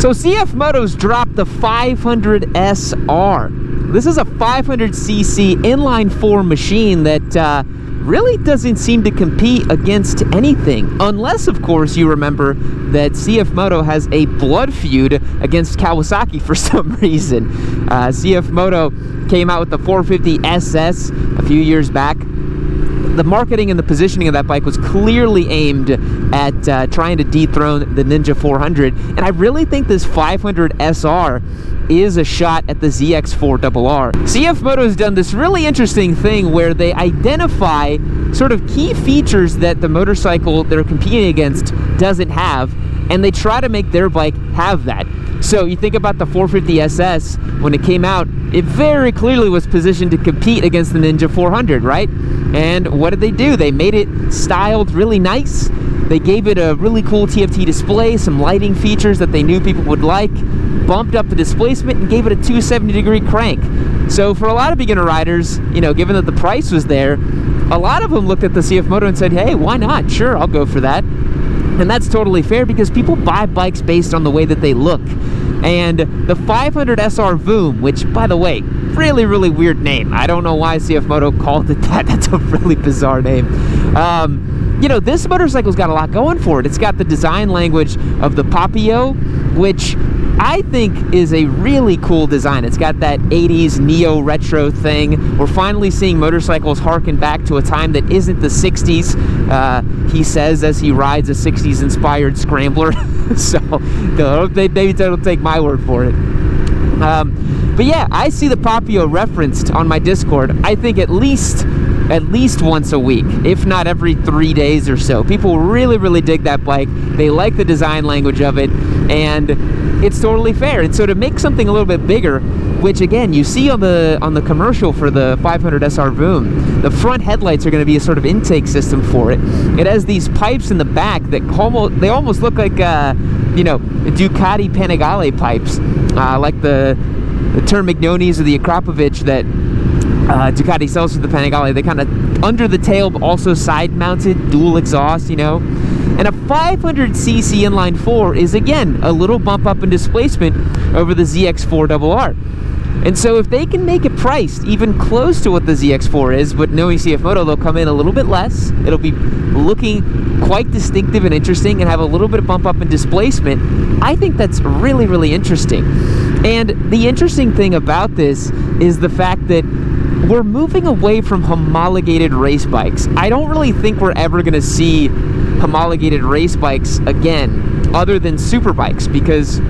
So CFMoto's dropped the 500 SR. This is a 500cc inline 4 machine that really doesn't seem to compete against anything, unless of course you remember that CFMoto has a blood feud against Kawasaki for some reason. CFMoto came out with the 450 SS a few years back. The marketing and the positioning of that bike was clearly aimed at trying to dethrone the Ninja 400, and I really think this 500 SR is a shot at the ZX4RR. CFMoto has done this really interesting thing where they identify sort of key features that the motorcycle they're competing against doesn't have, and they try to make their bike have that. So you think about the 450 SS, when it came out, it very clearly was positioned to compete against the Ninja 400, right? And what did they do? They made it styled really nice. They gave it a really cool TFT display, some lighting features that they knew people would like, bumped up the displacement, and gave it a 270-degree crank. So for a lot of beginner riders, you know, given that the price was there, a lot of them looked at the CFMoto and said, hey, why not? Sure, I'll go for that. And that's totally fair because people buy bikes based on the way that they look. And the 500 SR Voom, which, by the way, really, really weird name. I don't know why CFMoto called it that. That's a really bizarre name. You know, this motorcycle's got a lot going for it. It's got the design language of the Papio, which I think is a really cool design. It's got that 80s neo-retro thing. We're finally seeing motorcycles harken back to a time that isn't the 60s, he says as he rides a 60s-inspired scrambler. So, maybe don't take my word for it. But yeah, I see the Papio referenced on my Discord, I think at least once a week, if not every 3 days or so. People really, really dig that bike. They like the design language of it, and it's totally fair. And so to make something a little bit bigger, which again you see on the commercial for the 500 SR Voom, the front headlights are going to be a sort of intake system for it. It has these pipes in the back that almost look like you know, Ducati Panigale pipes, like the Termignonis or the Akrapovic that Ducati sells to the Panigale. They kind of under the tail, but also side mounted, dual exhaust, you know. And a 500cc inline 4 is again a little bump up in displacement over the ZX4RR. And so if they can make it priced even close to what the ZX4 is, but knowing CFMoto, they'll come in a little bit less. It'll be looking quite distinctive and interesting and have a little bit of bump up in displacement. I think that's really, really interesting. And the interesting thing about this is the fact that we're moving away from homologated race bikes. I don't really think we're ever going to see homologated race bikes again, other than superbikes, because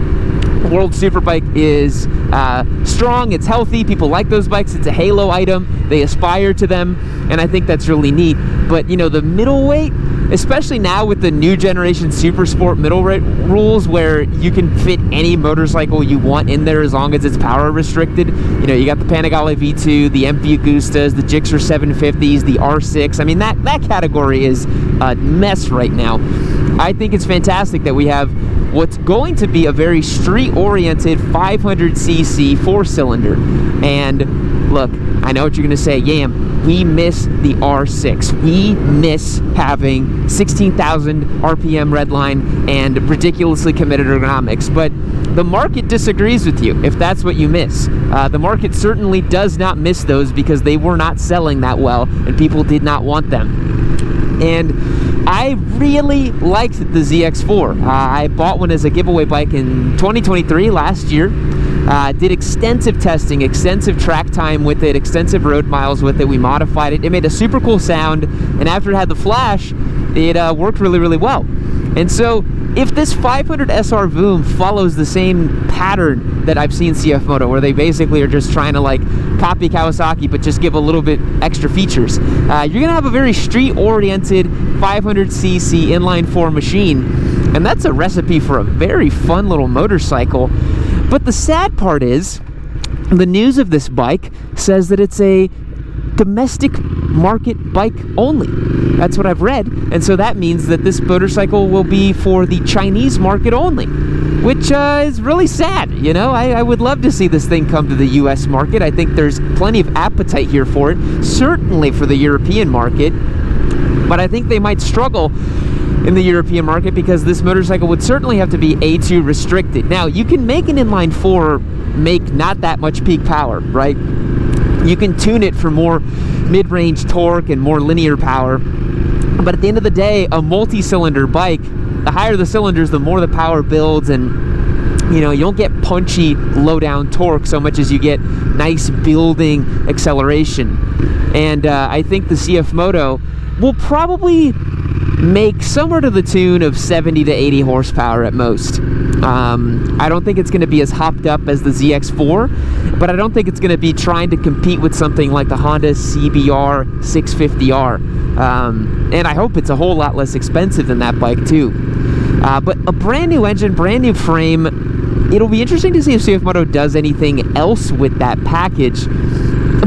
World Superbike is strong, it's healthy, people like those bikes, it's a halo item, they aspire to them, and I think that's really neat. But you know, the middleweight, especially now with the new generation super sport middleweight rules where you can fit any motorcycle you want in there as long as it's power restricted. You know, you got the Panigale V2, the MP Agustas, the Gixxer 750s, the R6. I mean, that category is a mess right now. I think it's fantastic that we have what's going to be a very street-oriented 500cc four-cylinder. And look, I know what you're going to say, Yam, we miss the R6. We miss having 16,000 RPM redline and ridiculously committed ergonomics. But the market disagrees with you if that's what you miss. The market certainly does not miss those because they were not selling that well and people did not want them. And I really liked the ZX4. I bought one as a giveaway bike in 2023, last year. Did extensive testing, extensive track time with it, extensive road miles with it. We modified it. It made a super cool sound, and after it had the flash, it worked really, really well. And so if this 500 SR Voom follows the same pattern that I've seen CFMoto, where they basically are just trying to like copy Kawasaki but just give a little bit extra features, you're gonna have a very street-oriented 500cc inline 4 machine, and that's a recipe for a very fun little motorcycle. But the sad part is, the news of this bike says that it's a domestic market bike only. That's what I've read, and so that means that this motorcycle will be for the Chinese market only, which is really sad. You know, I would love to see this thing come to the US market. I think there's plenty of appetite here for it, certainly for the European market, but I think they might struggle in the European market, because this motorcycle would certainly have to be A2 restricted. Now, you can make an inline 4 make not that much peak power, right? You can tune it for more mid-range torque and more linear power. But at the end of the day, a multi-cylinder bike, the higher the cylinders, the more the power builds, and you know, you don't get punchy low down torque so much as you get nice building acceleration. And I think the CFMoto will probably make somewhere to the tune of 70 to 80 horsepower at most. I don't think it's going to be as hopped up as the ZX4, but I don't think it's going to be trying to compete with something like the Honda CBR 650R. And I hope it's a whole lot less expensive than that bike too. But a brand new engine, brand new frame. It'll be interesting to see if CFMoto does anything else with that package.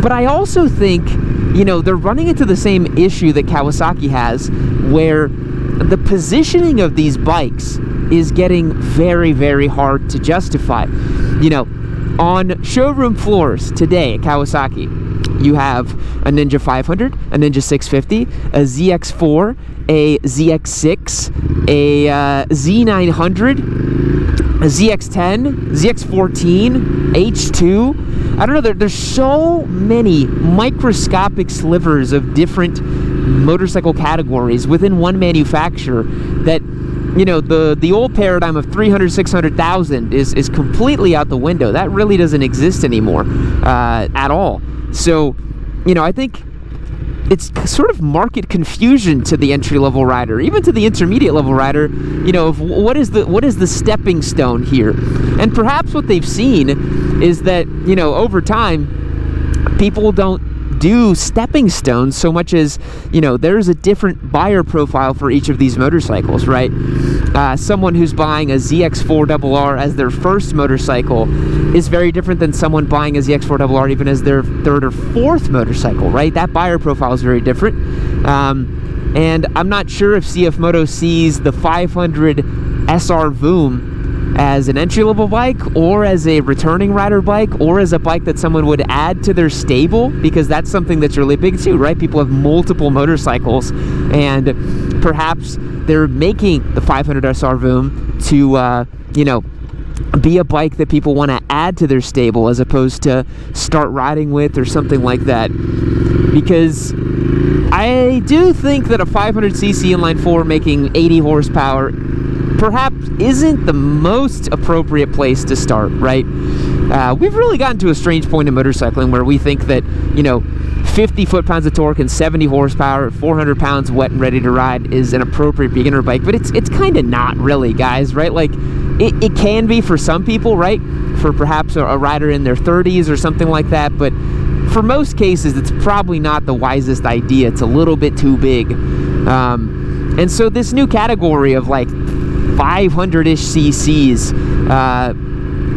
But I also think, you know, they're running into the same issue that Kawasaki has, where the positioning of these bikes is getting very, very hard to justify. You know, on showroom floors today at Kawasaki, you have a Ninja 500, a Ninja 650, a ZX4, a ZX6, a Z900, a ZX10, ZX14, H2. I don't know, there's so many microscopic slivers of different motorcycle categories within one manufacturer that, you know, the old paradigm of 300, 600,000 is completely out the window. That really doesn't exist anymore at all. So, you know, I think it's sort of market confusion to the entry-level rider, even to the intermediate-level rider, you know, of what is the stepping stone here. And perhaps what they've seen is that, you know, over time, people don't do stepping stones so much as, you know, there's a different buyer profile for each of these motorcycles, right? Someone who's buying a ZX4RR as their first motorcycle is very different than someone buying a ZX4RR even as their third or fourth motorcycle, right? That buyer profile is very different. And I'm not sure if CFMoto sees the 500 SR Voom as an entry-level bike, or as a returning rider bike, or as a bike that someone would add to their stable, because that's something that's really big too, right? People have multiple motorcycles, and perhaps they're making the 500 SR Voom to, you know, be a bike that people want to add to their stable as opposed to start riding with or something like that. Because I do think that a 500cc inline 4 making 80 horsepower perhaps isn't the most appropriate place to start, right? We've really gotten to a strange point in motorcycling where we think that, you know, 50 foot-pounds of torque and 70 horsepower, 400 pounds wet and ready to ride is an appropriate beginner bike, but it's kind of not really, guys, right? Like, it can be for some people, right? For perhaps a rider in their 30s or something like that, but for most cases, it's probably not the wisest idea. It's a little bit too big. And so this new category of like 500-ish cc's,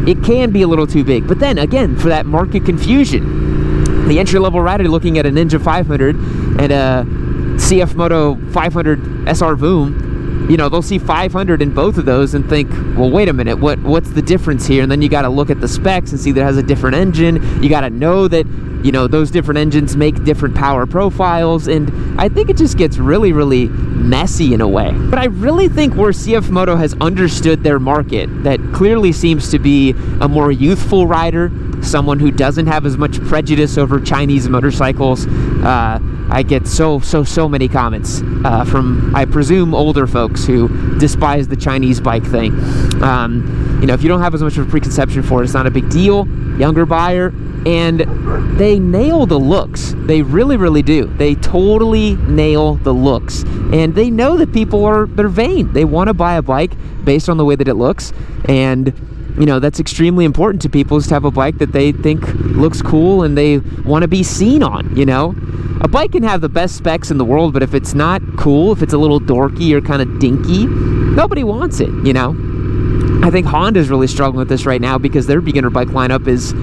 it can be a little too big. But then again, for that market confusion, the entry-level rider looking at a Ninja 500 and a CFMoto 500 SR Voom, you know, they'll see 500 in both of those and think, well, wait a minute, what's the difference here? And then you got to look at the specs and see that it has a different engine. You got to know that, you know, those different engines make different power profiles, and I think it just gets really, really messy in a way. But I really think where CFMoto has understood their market, that clearly seems to be a more youthful rider, someone who doesn't have as much prejudice over Chinese motorcycles. I get so many comments from, I presume, older folks who despise the Chinese bike thing. You know, if you don't have as much of a preconception for it, it's not a big deal. Younger buyer, and they nail the looks. They really, really do. They totally nail the looks. And they know that people they're vain. They want to buy a bike based on the way that it looks. And, you know, that's extremely important to people, is to have a bike that they think looks cool and they want to be seen on, you know? A bike can have the best specs in the world, but if it's not cool, if it's a little dorky or kind of dinky, nobody wants it, you know? I think Honda's really struggling with this right now because their beginner bike lineup is,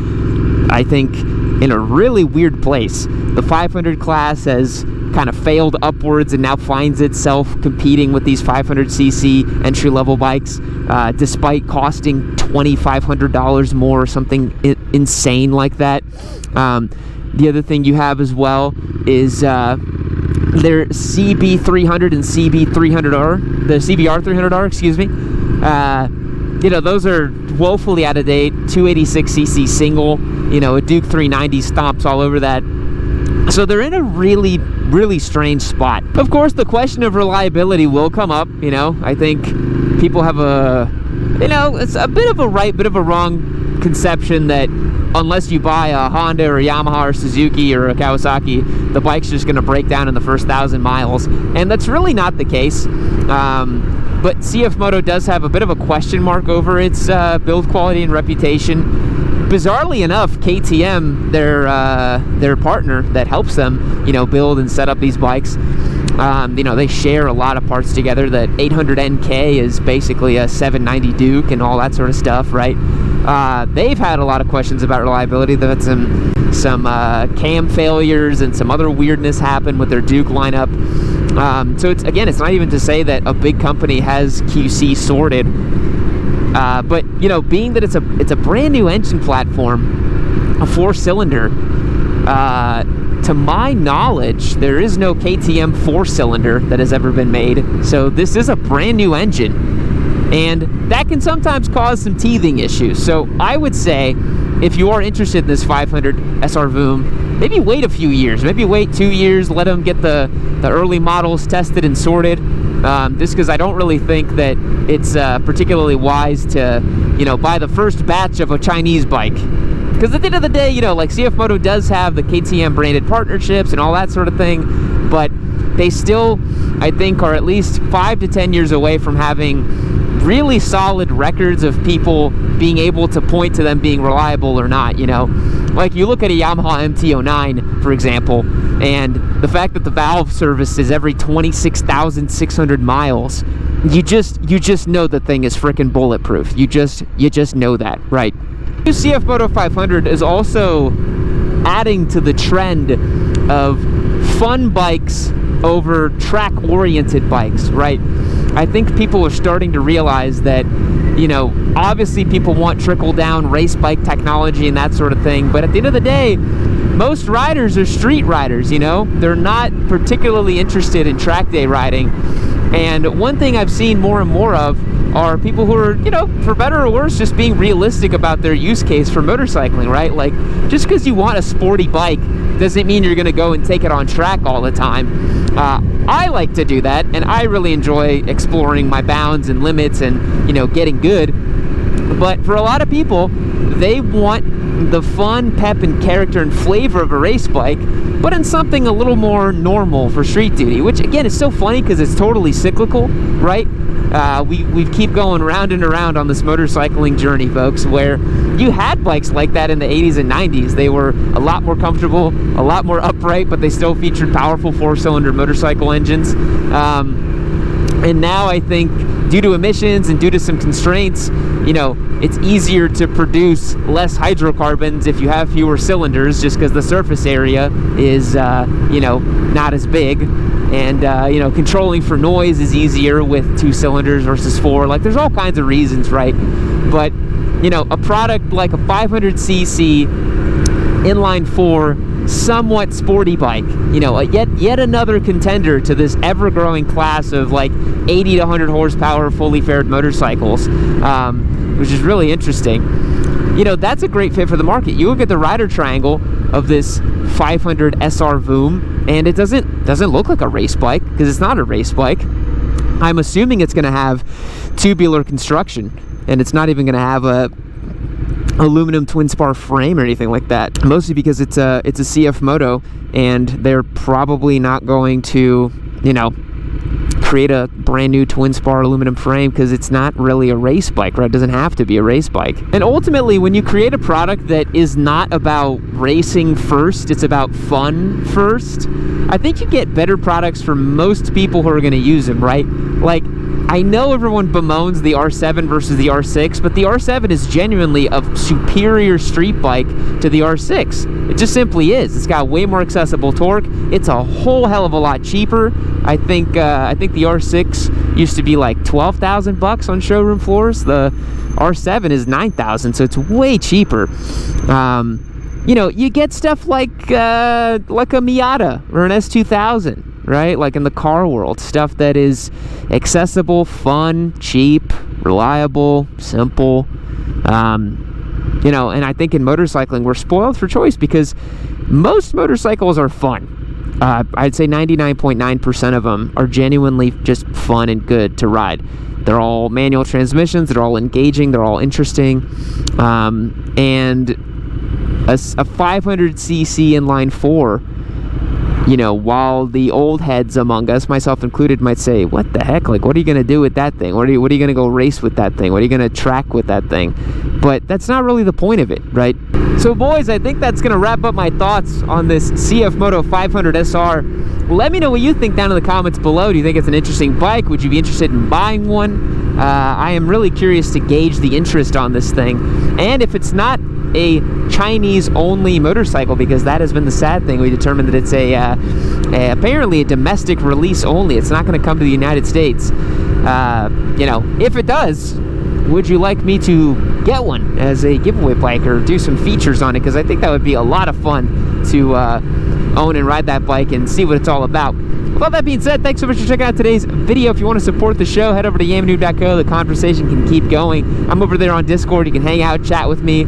I think, in a really weird place. The 500 class has kind of failed upwards and now finds itself competing with these 500cc entry-level bikes, despite costing $2,500 more or something insane like that. The other thing you have as well is their CB300 and CB300R, the CBR300R, excuse me. You know, those are woefully out of date. 286cc single, you know, a Duke 390 stomps all over that. So they're in a really, really strange spot. Of course, the question of reliability will come up. You know, I think people have it's a bit of a right, bit of a wrong conception that unless you buy a Honda or a Yamaha or Suzuki or a Kawasaki, the bike's just going to break down in the first 1,000 miles. And that's really not the case. But CFMoto does have a bit of a question mark over its build quality and reputation. Bizarrely enough, KTM, their partner that helps them, you know, build and set up these bikes, you know, they share a lot of parts together. That 800NK is basically a 790 Duke and all that sort of stuff, right? They've had a lot of questions about reliability. They've had some cam failures and some other weirdness happen with their Duke lineup. So it's not even to say that a big company has QC sorted. But you know, being that it's a brand new engine platform, a 4-cylinder, to my knowledge, there is no KTM 4-cylinder that has ever been made. So this is a brand new engine, and that can sometimes cause some teething issues. So I would say, if you are interested in this 500 SR Voom, maybe wait a few years. Maybe wait 2 years. Let them get the early models tested and sorted. Just because I don't really think that it's particularly wise to, you know, buy the first batch of a Chinese bike. Because at the end of the day, you know, like CFMoto does have the KTM branded partnerships and all that sort of thing, but they still, I think, are at least 5 to 10 years away from having really solid records of people being able to point to them being reliable or not, you know. Like, you look at a Yamaha MT-09, for example, and the fact that the valve service is every 26,600 miles, you just know the thing is freaking bulletproof. You just know that, right? The CFMoto 500 is also adding to the trend of fun bikes over track-oriented bikes, right? I think people are starting to realize that, you know, obviously people want trickle-down race bike technology and that sort of thing, but at the end of the day, most riders are street riders, you know? They're not particularly interested in track day riding. And one thing I've seen more and more of are people who are, you know, for better or worse, just being realistic about their use case for motorcycling, right? Like, just because you want a sporty bike doesn't mean you're going to go and take it on track all the time. I like to do that, and I really enjoy exploring my bounds and limits and, you know, getting good. But for a lot of people, they want the fun, pep, and character and flavor of a race bike, but in something a little more normal for street duty, which, again, is so funny because it's totally cyclical, right? We keep going round and around on this motorcycling journey, folks, where you had bikes like that in the 80s and 90s. They were a lot more comfortable, a lot more upright, but they still featured powerful 4-cylinder motorcycle engines. And now I think, due to emissions and due to some constraints, you know, it's easier to produce less hydrocarbons if you have fewer cylinders, just because the surface area is, you know, not as big. And, you know, controlling for noise is easier with 2 cylinders versus 4. Like, there's all kinds of reasons, right? But, you know, a product like a 500cc inline 4 somewhat sporty bike, you know, yet another contender to this ever-growing class of like 80 to 100 horsepower fully faired motorcycles, which is really interesting. You know, that's a great fit for the market. You look at the rider triangle of this 500 SR Voom, and it doesn't look like a race bike, because it's not a race bike. I'm assuming it's going to have tubular construction, and it's not even going to have a aluminum twin spar frame or anything like that, mostly because it's a CFMoto, and they're probably not going to, you know, create a brand new twin spar aluminum frame, because it's not really a race bike, right? It doesn't have to be a race bike. And ultimately, when you create a product that is not about racing first, it's about fun first, I think you get better products for most people who are going to use them, right? Like, I know everyone bemoans the R7 versus the R6, but the R7 is genuinely a superior street bike to the R6. It just simply is. It's got way more accessible torque. It's a whole hell of a lot cheaper. I think the R6 used to be like $12,000 on showroom floors. The R7 is $9,000, so it's way cheaper. You know, you get stuff like a Miata or an S2000. right? Like in the car world, stuff that is accessible, fun, cheap, reliable, simple. You know, and I think in motorcycling, we're spoiled for choice because most motorcycles are fun. I'd say 99.9% of them are genuinely just fun and good to ride. They're all manual transmissions, they're all engaging, they're all interesting. And a 500cc inline 4, you know, while the old heads among us, myself included, might say, what the heck, like, what are you going to do with that thing? What are you going to go race with that thing? What are you going to track with that thing? But that's not really the point of it, right? So boys, I think that's going to wrap up my thoughts on this CFMoto 500 SR. Let me know what you think down in the comments below. Do you think it's an interesting bike? Would you be interested in buying one? I am really curious to gauge the interest on this thing. And if it's not a Chinese-only motorcycle, because that has been the sad thing, we determined that it's apparently a domestic release only. It's not going to come to the United States. You know, if it does, would you like me to get one as a giveaway bike or do some features on it? Because I think that would be a lot of fun to own and ride that bike and see what it's all about. With all that being said, thanks so much for checking out today's video. If you want to support the show, head over to yamanoo.co. The conversation can keep going. I'm over there on Discord. You can hang out, chat with me,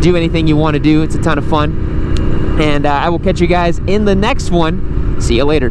do anything you want to do. It's a ton of fun. And I will catch you guys in the next one. See you later.